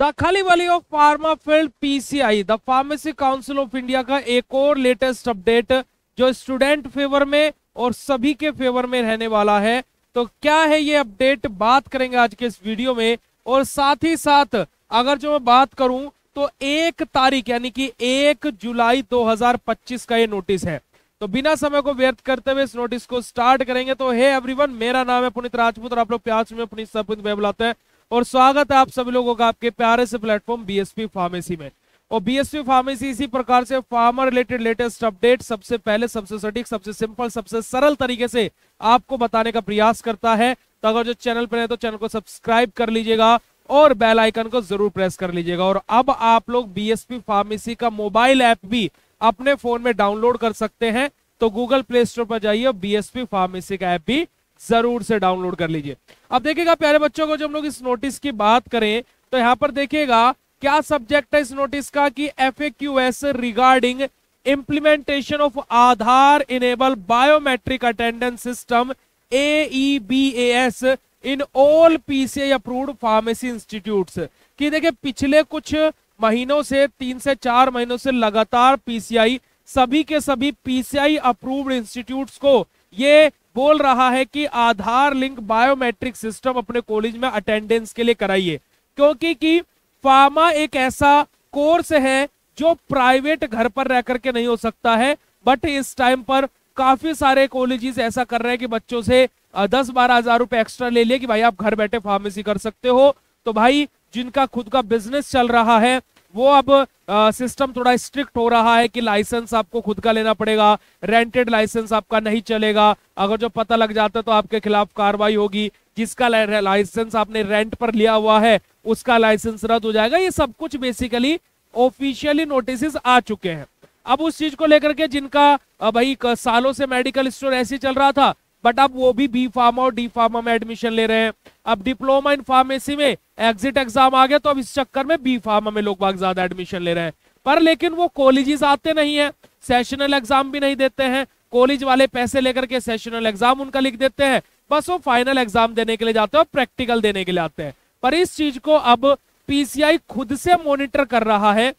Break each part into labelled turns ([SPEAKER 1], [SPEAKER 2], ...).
[SPEAKER 1] The खलीवली of pharma field PCI, the Pharmacy Council of India का एक और लेटेस्ट अपडेट जो स्टूडेंट फेवर में और सभी के फेवर में रहने वाला है। तो क्या है ये अपडेट, बात करेंगे आज के इस वीडियो में। और साथ ही साथ अगर जो मैं बात करूं तो 1 तारीख यानी कि 1 जुलाई 2025 का ये नोटिस है। तो बिना समय को व्यर्थ करते हुए इस नोटिस को स्टार्ट करेंगे। तो हे एवरीवन, मेरा नाम है पुनीत राजपूत और आप लोग प्यार से पुनीत सर पुनीत भाई बुलाते हैं और स्वागत है आप सभी लोगों का आपके प्यारे से प्लेटफॉर्म बीएसपी फार्मेसी में। और बीएसपी फार्मेसी इसी प्रकार से फार्मा रिलेटेड लेटेस्ट अपडेट सबसे पहले, सबसे सटीक, सबसे सिंपल, सबसे सरल तरीके से आपको बताने का प्रयास करता है। तो अगर जो चैनल पर है तो चैनल को सब्सक्राइब कर लीजिएगा और बेल आइकन को जरूर प्रेस कर लीजिएगा। और अब आप लोग बीएसपी फार्मेसी का मोबाइल ऐप भी अपने फोन में डाउनलोड कर सकते हैं। तो गूगल प्ले स्टोर पर जाइए और बीएसपी फार्मेसी का ऐप भी जरूर से डाउनलोड कर लीजिए। अब देखिएगा प्यारे बच्चों को, जब हम लोग इस नोटिस की बात करें तो यहाँ पर देखिएगा क्या सब्जेक्ट है इस नोटिस का कि FAQs regarding implementation of Aadhaar enable biometric attendance system AEBAS in all PCI approved pharmacy institutes. कि देखिए पिछले कुछ महीनों से 3 से 4 महीनों से लगातार PCI सभी के सभी PCI अप्रूव्ड इंस्टीट्यूट्स को ये बोल रहा है कि आधार लिंक बायोमेट्रिक सिस्टम अपने कॉलेज में अटेंडेंस के लिए कराइए, क्योंकि कि फार्मा एक ऐसा कोर्स है जो प्राइवेट घर पर रह करके नहीं हो सकता है। बट इस टाइम पर काफी सारे कॉलेजेस ऐसा कर रहे हैं कि बच्चों से 10-12 हजार रुपए एक्स्ट्रा ले लिए कि भाई आप घर बैठे फार्मेसी कर सकते हो। तो भाई जिनका खुद का बिजनेस चल रहा है वो अब सिस्टम थोड़ा स्ट्रिक्ट हो रहा है कि लाइसेंस आपको खुद का लेना पड़ेगा, रेंटेड लाइसेंस आपका नहीं चलेगा। अगर जो पता लग जाता है तो आपके खिलाफ कार्रवाई होगी। जिसका लाइसेंस आपने रेंट पर लिया हुआ है उसका लाइसेंस रद्द हो जाएगा। ये सब कुछ बेसिकली ऑफिशियली नोटिस आ चुके हैं। अब उस चीज को लेकर के जिनका भाई सालों से मेडिकल स्टोर ऐसे चल रहा था, बट अब वो भी बी फार्मा और डी फार्मा में एडमिशन ले रहे हैं। अब डिप्लोमा इन फार्मेसी में एग्जिट एग्जाम आ गया तो अब इस चक्कर में बी फार्मा में लोग बहुत ज्यादा एडमिशन ले रहे हैं। पर लेकिन वो कॉलेजेस आते नहीं है, सेशनल एग्जाम भी नहीं देते हैं। कॉलेज वाले पैसे लेकर के सेशनल एग्जाम उनका लिख देते हैं, बस वो फाइनल एग्जाम देने के लिए जाते हैं और प्रैक्टिकल देने के लिए आते हैं। पर इस चीज को अब पीसीआई खुद से मॉनिटर कर रहा है।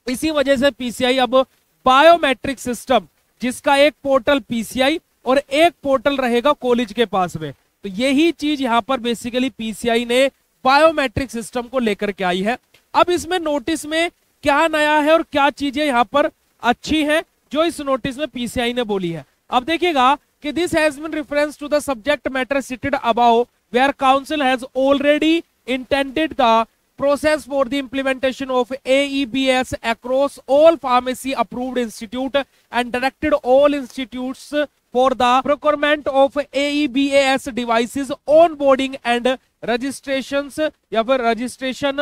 [SPEAKER 1] इसी वजह से पीसीआई अब बायोमेट्रिक सिस्टम, जिसका एक पोर्टल पीसीआई और एक पोर्टल रहेगा कॉलेज के पास में, तो यही चीज यहां पर बेसिकली पीसीआई ने बायोमेट्रिक सिस्टम को लेकर के आई है। अब इसमें नोटिस में क्या नया है और क्या चीजें यहां पर अच्छी हैं जो इस नोटिस में पीसीआई ने बोली है। अब देखिएगा कि this has been reference to the subject matter cited above where council has already intended the process for the implementation of AEBS across all pharmacy approved institute and directed all institutes for the procurement of AEBAS devices onboarding and registrations या फिर registration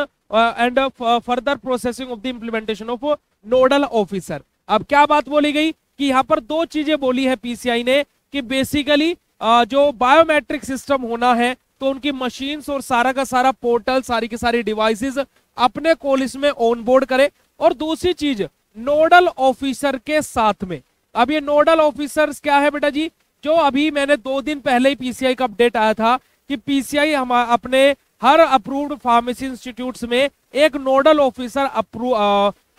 [SPEAKER 1] and further processing of the implementation of nodal officer। अब क्या बात बोली गई कि यहाँ पर 2 चीजें बोली है पीसीआई ने कि बेसिकली जो बायोमेट्रिक सिस्टम होना है तो उनकी मशीन्स और सारा का सारा पोर्टल, सारी की सारी डिवाइसेस अपने कॉलेज में ऑनबोर्ड करे। और दूसरी चीज नोडल ऑफिसर के साथ में। अब ये नोडल ऑफिसर्स क्या है बेटा जी, जो अभी मैंने 2 दिन पहले ही पीसीआई का अपडेट आया था कि पीसीआई हम अपने हर अप्रूव्ड फार्मेसी इंस्टीट्यूट्स में एक नोडल ऑफिसर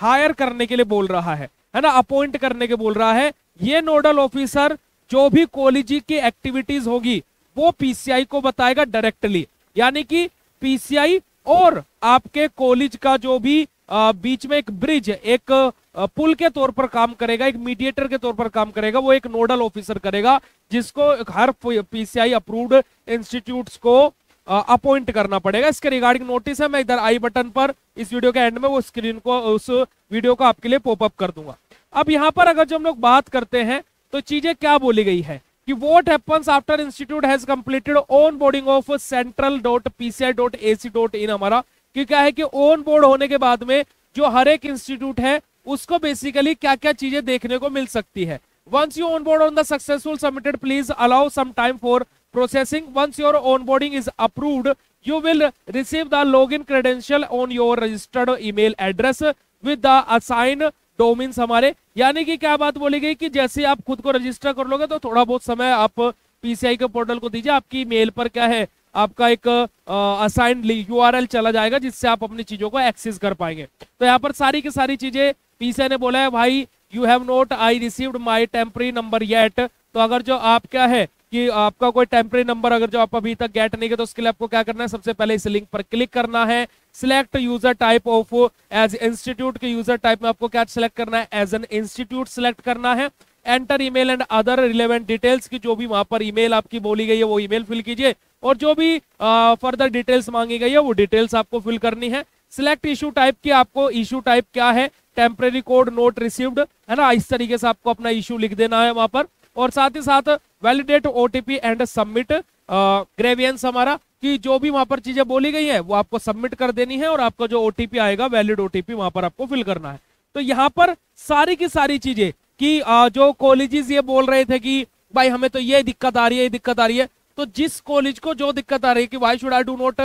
[SPEAKER 1] हायर करने के लिए बोल रहा है ना, अपॉइंट करने के बोल रहा है। ये नोडल ऑफिसर जो भी कॉलेज की एक्टिविटीज होगी वो पीसीआई को बताएगा डायरेक्टली, यानी कि पीसीआई और आपके कॉलेज का जो भी बीच में एक ब्रिज, एक पुल के तौर पर काम करेगा, एक मीडिएटर के तौर पर काम करेगा, वो एक नोडल ऑफिसर करेगा जिसको हर पीसीआई अप्रूव्ड इंस्टीट्यूट्स को अपॉइंट करना पड़ेगा। इसके रिगार्डिंग नोटिस है, मैं इधर आई बटन पर इस वीडियो के एंड में वो स्क्रीन को, उस वीडियो को आपके लिए पॉपअप कर दूंगा। अब यहाँ पर अगर जब हम लोग बात करते हैं तो चीजें क्या बोली गई है कि what happens after institute has completed onboarding of central.pci.ac.in हमारा, कि क्या है कि ऑन बोर्ड होने के बाद में जो हर एक इंस्टीट्यूट है उसको बेसिकली क्या क्या चीजें देखने को मिल सकती है। Once you onboard on the successful submitted, please allow some time for processing. Once your onboarding is approved, you will receive the login credential on your registered email address with the assigned domains हमारे। यानी कि क्या बात बोली गई कि जैसे आप खुद को रजिस्टर कर लोगे तो थोड़ा बहुत समय आप पीसीआई के पोर्टल को दीजिए, आपकी मेल पर क्या है आपका एक असाइंड यूआरएल चला जाएगा जिससे आप अपनी चीजों को एक्सेस कर पाएंगे। तो यहाँ पर सारी की सारी चीजें पीसीआई ने बोला है भाई you have not I received my temporary number yet. तो अगर जो आप क्या है कि आपका कोई टेम्पररी नंबर अगर जो आप अभी तक गेट नहीं किया तो उसके लिए आपको क्या करना है, सबसे पहले इस लिंक पर क्लिक करना है। Select user type of as institute के यूजर टाइप में आपको क्या सिलेक्ट करना है, एज एन इंस्टीट्यूट सिलेक्ट करना है। Enter email and other relevant details की जो भी वहां पर ईमेल आपकी बोली गई है वो ईमेल फिल कीजिए और जो भी फर्दर डिटेल्स मांगी गई है वो डिटेल्स आपको फिल करनी है। सिलेक्ट इशू टाइप की आपको इशू टाइप क्या है, टेम्पररी कोड नोट रिसीव्ड है ना, इस तरीके से आपको अपना इशू लिख देना है वहां पर। और साथ ही साथ validate OTP and submit grievance हमारा कि जो भी वहां पर चीजें बोली गई है वो आपको सबमिट कर देनी है और आपका जो ओटीपी आएगा वैलिड ओटीपी वहां पर आपको फिल करना है। तो यहाँ पर सारी की सारी चीजें कि जो कॉलेजेस ये बोल रहे थे कि भाई हमें तो ये दिक्कत आ रही है ये दिक्कत आ रही है, तो जिस कॉलेज को जो दिक्कत आ रही है कि why should I do not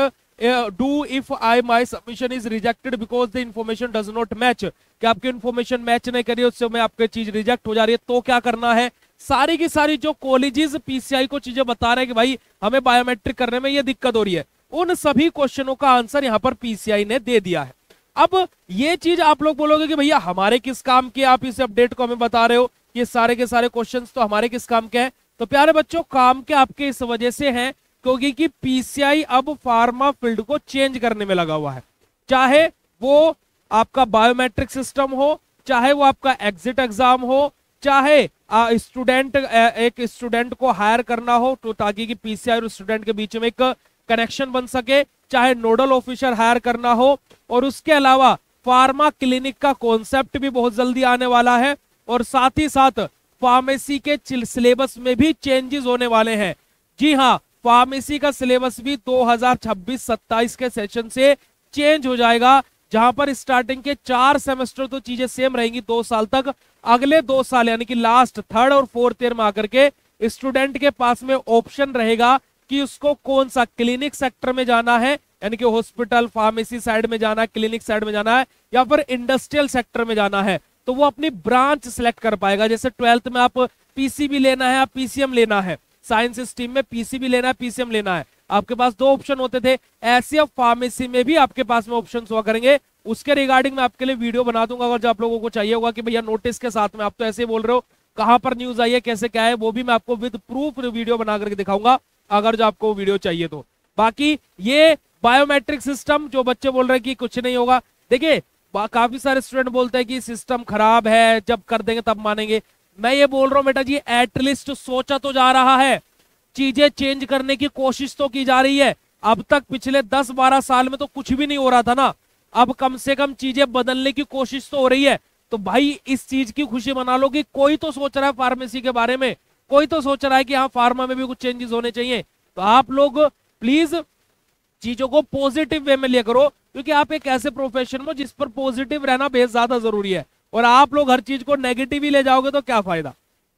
[SPEAKER 1] do if I my submission is rejected because the information does not match, कि आपकी इन्फॉर्मेशन मैच नहीं करी उससे में आपकी चीज रिजेक्ट हो जा रही है, तो क्या करना है। सारी की सारी जो कॉलेजेस पीसीआई को चीजें बता रहे हैं कि भाई हमें बायोमेट्रिक करने में ये दिक्कत हो रही है, उन सभी क्वेश्चनों का आंसर यहाँ पर पीसीआई ने दे दिया है। अब ये चीज आप लोग बोलोगे कि भैया हमारे किस काम के आप इस अपडेट को हमें बता रहे हो, ये सारे के सारे क्वेश्चंस तो हमारे किस काम के हैं। तो प्यारे बच्चों काम के आपके इस वजह से हैं क्योंकि कि पीसीआई अब फार्मा फील्ड को चेंज करने में लगा हुआ है, चाहे वो आपका बायोमेट्रिक सिस्टम हो, चाहे वो आपका एग्जिट एग्जाम हो, चाहे स्टूडेंट एक स्टूडेंट को हायर करना हो तो ताकि कि पीसीआई और स्टूडेंट के बीच में एक कनेक्शन बन सके, चाहे नोडल ऑफिसर हायर करना हो, और उसके अलावा फार्मा क्लिनिक का कॉन्सेप्ट भी बहुत जल्दी आने वाला है और साथ ही साथ फार्मेसी के सिलेबस में भी चेंजेस होने वाले हैं। जी हाँ, फार्मेसी का सिलेबस भी 2026-27 के सेशन से चेंज हो जाएगा, जहां पर स्टार्टिंग के 4 सेमेस्टर तो चीजें सेम रहेंगी 2 साल तक, अगले 2 साल यानी कि लास्ट थर्ड और फोर्थ ईयर में आकर के स्टूडेंट के पास में ऑप्शन रहेगा कि उसको कौन सा क्लिनिक सेक्टर में जाना है, यानी कि हॉस्पिटल फार्मेसी साइड में जाना है, क्लिनिक साइड में जाना है, या फिर इंडस्ट्रियल सेक्टर में जाना है। तो वो अपनी ब्रांच सिलेक्ट कर पाएगा। जैसे 12th में आप पीसीबी लेना है, आप पीसीएम लेना है, साइंस स्ट्रीम में पीसीबी लेना है, पीसीएम लेना है, आपके पास 2 ऑप्शन होते थे। ऐसे अब फार्मेसी में भी आपके पास में ऑप्शन हुआ करेंगे। उसके रिगार्डिंग मैं आपके लिए वीडियो बना दूंगा अगर जो आप लोगों को चाहिए होगा कि भैया नोटिस के साथ में, आप तो ऐसे बोल रहे हो कहां पर न्यूज आई है कैसे क्या है, वो भी मैं आपको विद प्रूफ वीडियो बना करके दिखाऊंगा अगर जो आपको वीडियो चाहिए तो। बाकी ये बायोमेट्रिक सिस्टम जो बच्चे बोल रहे हैं कि कुछ नहीं होगा, देखिए काफी सारे स्टूडेंट बोलते हैं कि सिस्टम खराब है, जब कर देंगे तब मानेंगे। मैं ये बोल रहा हूं बेटा जी एटलीस्ट सोचा तो जा रहा है, चीजें चेंज करने की कोशिश तो की जा रही है। अब तक पिछले 10-12 साल में तो कुछ भी नहीं हो रहा था ना, अब कम से कम चीजें बदलने की कोशिश तो हो रही है। तो भाई इस चीज की खुशी मना लो कि कोई तो सोच रहा है फार्मेसी के बारे में, कोई तो सोच रहा है कि हाँ फार्मा में भी कुछ चेंजेस होने चाहिए। तो आप लोग प्लीज चीजों को पॉजिटिव वे में लिया करो, क्योंकि आप एक ऐसे प्रोफेशन में जिस पर पॉजिटिव रहना बेहद ज्यादा जरूरी है, और आप लोग हर चीज को नेगेटिव ही ले जाओगे तो क्या फायदा।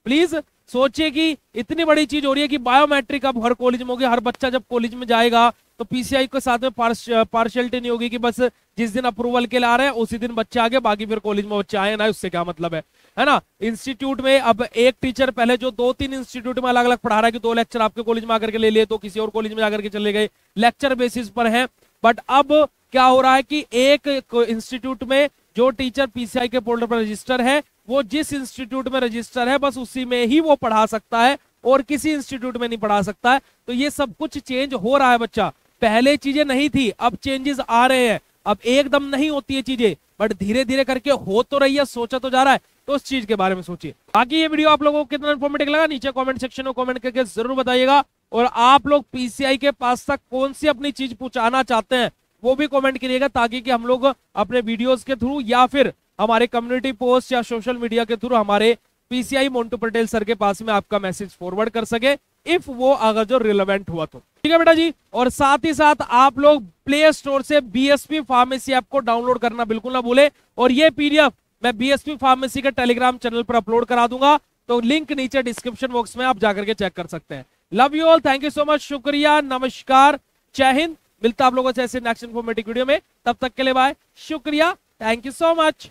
[SPEAKER 1] प्लीज सोचिए कि इतनी बड़ी चीज हो रही है कि बायोमेट्रिक अब हर कॉलेज में होगी, हर बच्चा जब कॉलेज में जाएगा तो पीसीआई के साथ में पार्शियलिटी नहीं होगी कि बस जिस दिन अप्रूवल के लिए आ रहे हैं उसी दिन बच्चे आगे, बाकी फिर कॉलेज में बच्चे आए ना, उससे क्या मतलब है ना। इंस्टीट्यूट में अब एक टीचर पहले जो 2-3 इंस्टीट्यूट में अलग अलग पढ़ा रहा है कि 2 लेक्चर आपके कॉलेज में आकर के ले लिए तो किसी और कॉलेज में जाकर के चले गए, लेक्चर बेसिस पर है। बट अब क्या हो रहा है कि एक इंस्टीट्यूट में जो टीचर पीसीआई के पोर्टल पर रजिस्टर है, वो जिस इंस्टीट्यूट में रजिस्टर है बस उसी में ही वो पढ़ा सकता है और किसी इंस्टीट्यूट में नहीं पढ़ा सकता है। तो ये सब कुछ चेंज हो रहा है बच्चा, पहले चीजें नहीं थी, अब चेंजेस आ रहे हैं। अब एकदम नहीं होती है चीजें, बट धीरे धीरे करके हो तो रही है, सोचा तो जा रहा है, तो उस चीज के बारे में सोचिए। बाकी ये वीडियो आप लोगों को कितना इन्फॉर्मेटिव लगा नीचे कमेंट सेक्शन में कमेंट करके जरूर बताइएगा, और आप लोग पीसीआई के पास तक कौन सी अपनी चीज पहुंचाना चाहते हैं वो भी कमेंट करिएगा, ताकि कि हम लोग अपने वीडियोस के थ्रू या फिर हमारे कम्युनिटी पोस्ट या सोशल मीडिया के थ्रू हमारे पीसीआई मोन्टू पटेल सर के पास में आपका मैसेज फॉरवर्ड कर सके, इफ वो अगर जो रिलेवेंट हुआ तो। ठीक है बेटा जी, और साथ ही साथ आप लोग प्ले स्टोर से बीएसपी फार्मेसी ऐप को डाउनलोड करना बिल्कुल ना भूले, और ये पीडीएफ मैं बीएसपी फार्मेसी के टेलीग्राम चैनल पर अपलोड करा दूंगा, तो लिंक नीचे डिस्क्रिप्शन बॉक्स में आप जाकर के चेक कर सकते हैं। Love you all, thank you so much, शुक्रिया, नमस्कार, जय हिंद। मिलता आप लोगों से ऐसे नेक्स्ट इन्फॉर्मेटिव वीडियो में, तब तक के लिए बाय, शुक्रिया, थैंक यू सो मच।